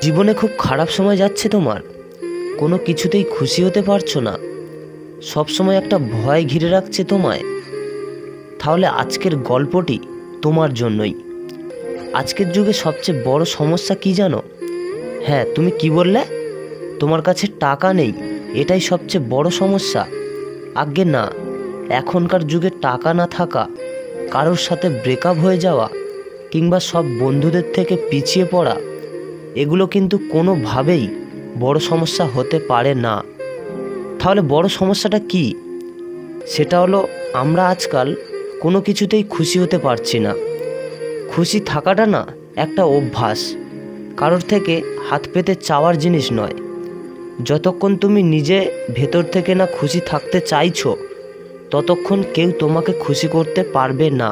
জীবনে খুব খারাপ সময় যাচ্ছে তোমার, কোনো কিছুতেই খুশি হতে পারছো না, সব সময় একটা ভয় ঘিরে রাখছে তোমায়। তাহলে আজকের গল্পটি তোমার জন্যই। আজকের যুগে সবচেয়ে বড় সমস্যা কি জানো? হ্যাঁ, তুমি কি বললে? তোমার কাছে টাকা নেই, এটাই সবচেয়ে বড় সমস্যা? আজ্ঞে না, এখনকার যুগে টাকা না থাকা, কারোর সাথে ব্রেকআপ হয়ে যাওয়া কিংবা সব বন্ধুদের থেকে পিছিয়ে পড়া, এগুলো কিন্তু কোনোভাবেই বড় সমস্যা হতে পারে না। তাহলে বড় সমস্যাটা কি? সেটা হলো আমরা আজকাল কোনো কিছুতেই খুশি হতে পারছি না। খুশি থাকাটা না একটা অভ্যাস, কারোর থেকে হাত পেতে চাওয়ার জিনিস নয়। যতক্ষণ তুমি নিজে ভেতর থেকে না খুশি থাকতে চাইছো, ততক্ষণ কেউ তোমাকে খুশি করতে পারবে না।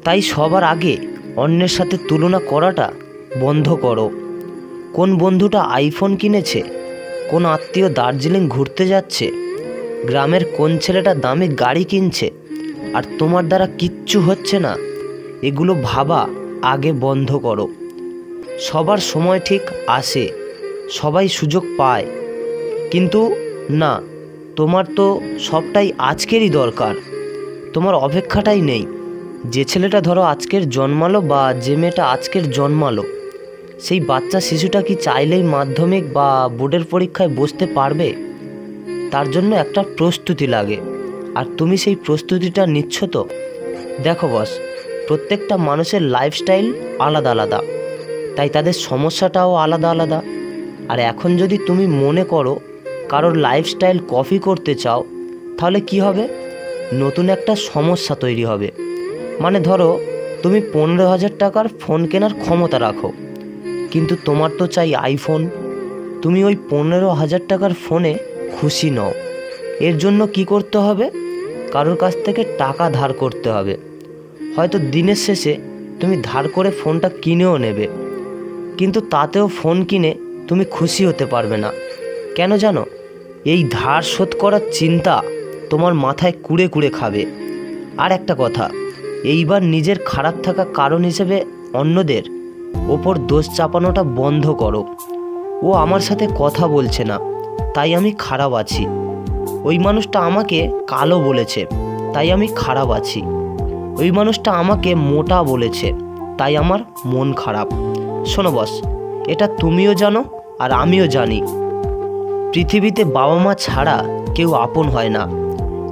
তাই সবার আগে অন্যের সাথে তুলনা করাটা বন্ধ করো। কোন বন্ধুটা আইফোন কিনেছে, কোন আত্মীয় দার্জিলিং ঘুরতে যাচ্ছে, গ্রামের কোন ছেলেটা দামি গাড়ি কিনছে, আর তোমার দ্বারা কিচ্ছু হচ্ছে না, এগুলো ভাবা আগে বন্ধ করো। সবার সময় ঠিক আসে, সবাই সুযোগ পায়, কিন্তু না, তোমার তো সবটাই আজকেরই দরকার, তোমার অপেক্ষাটাই নেই। যে ছেলেটা ধরো আজকের জন্মালো বা যে মেয়েটা আজকের জন্মালো, সেই বাচ্চা শিশুটা কি চাইলেই মাধ্যমিক বা বোর্ডের পরীক্ষায় বসতে পারবে? তার জন্য একটা প্রস্তুতি লাগে, আর তুমি সেই প্রস্তুতিটা নিচ্ছ তো? দেখো বস, প্রত্যেকটা মানুষের লাইফস্টাইল আলাদা আলাদা, তাই তাদের সমস্যাটাও আলাদা আলাদা। আর এখন যদি তুমি মনে করো কারোর লাইফস্টাইল কপি করতে চাও, তাহলে কি হবে? নতুন একটা সমস্যা তৈরি হবে। মানে ধরো তুমি 15,000 টাকার ফোন কেনার ক্ষমতা রাখো, কিন্তু তোমার তো চাই আইফোন। তুমি ওই 15,000 টাকার ফোনে খুশি নও। এর জন্য কি করতে হবে? কারোর কাছ থেকে টাকা ধার করতে হবে। হয়তো দিনের শেষে তুমি ধার করে ফোনটা কিনেও নেবে, কিন্তু তাতেও ফোন কিনে তুমি খুশি হতে পারবে না। কেন জানো? এই ধার শোধ করার চিন্তা তোমার মাথায় কুড়ে কুড়ে খাবে। আর একটা কথা, এইবার নিজের খারাপ থাকা কারণ হিসেবে অন্যদের ওপর দোষ চাপানোটা বন্ধ করো। ও আমার সাথে কথা বলছে না, তাই আমি খারাপ আছি। ওই মানুষটা আমাকে কালো বলেছে, তাই আমি খারাপ আছি। ওই মানুষটা আমাকে মোটা বলেছে, তাই আমার মন খারাপ। শোনো বস, এটা তুমিও জানো আর আমিও জানি, পৃথিবীতে বাবা মা ছাড়া কেউ আপন হয় না।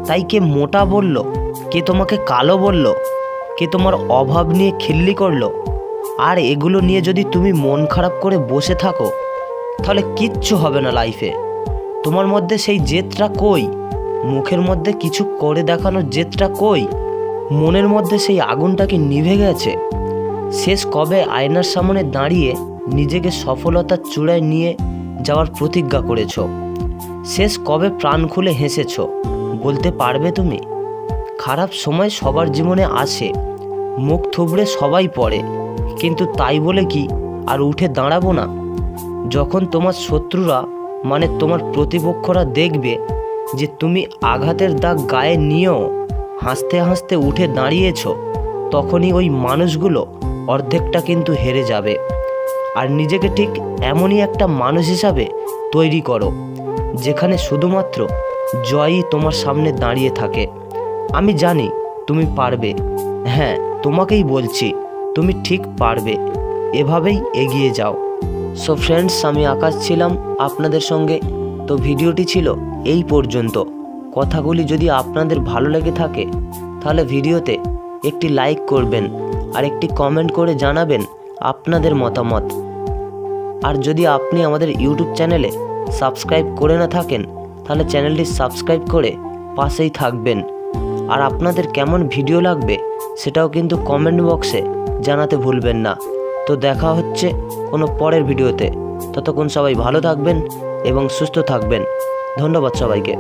তাই কে মোটা বলল, কে তোমাকে কালো বলল, কে তোমার অভাব নিয়ে খিল্লি করলো, আর এগুলো নিয়ে যদি তুমি মন খারাপ করে বসে থাকো, তাহলে কিচ্ছু হবে না লাইফে। তোমার মধ্যে সেই জেদটা কই? মুখের মধ্যে কিছু করে দেখানোর জেদটা কই? মনের মধ্যে সেই আগুনটা কি নিভে গেছে? শেষ কবে আয়নার সামনে দাঁড়িয়ে নিজেকে সফলতার চূড়ায় নিয়ে যাওয়ার প্রতিজ্ঞা করেছ? শেষ কবে প্রাণ খুলে হেসেছ? বলতে পারবে তুমি? খারাপ সময় সবার জীবনে আসে, মুখ থুবড়ে সবাই পড়ে, কিন্তু তাই বলে কি আর উঠে দাঁড়াবো না? যখন তোমার শত্রুরা মানে তোমার প্রতিপক্ষরা দেখবে যে তুমি আঘাতের দাগ গায়ে নিয়েও হাসতে হাসতে উঠে দাঁড়িয়েছ, তখনই ওই মানুষগুলো অর্ধেকটা কিন্তু হেরে যাবে। আর নিজেকে ঠিক এমনই একটা মানুষ হিসাবে তৈরি করো, যেখানে শুধুমাত্র জয়ই তোমার সামনে দাঁড়িয়ে থাকে। আমি জানি তুমি পারবে, হ্যাঁ তোমাকেই বলছি, তুমি ঠিক পারবে। এভাবেই এগিয়ে যাও। সো ফ্রেন্ডস, আমি আকাশ ছিলাম আপনাদের সঙ্গে। তো ভিডিওটি ছিল এই পর্যন্ত। কথাগুলি যদি আপনাদের ভালো লেগে থাকে, তাহলে ভিডিওতে একটি লাইক করবেন আর একটি কমেন্ট করে জানাবেন আপনাদের মতামত। আর যদি আপনি আমাদের ইউটিউব চ্যানেলে সাবস্ক্রাইব করে না থাকেন, তাহলে চ্যানেলটি সাবস্ক্রাইব করে পাশেই থাকবেন। আর আপনাদের কেমন ভিডিও লাগবে সেটাও কিন্তু কমেন্ট বক্সে জানাতে ভুলবেন না। তো দেখা হচ্ছে কোনো পরের ভিডিওতে। ততক্ষণ সবাই ভালো থাকবেন এবং সুস্থ থাকবেন। ধন্যবাদ সবাইকে।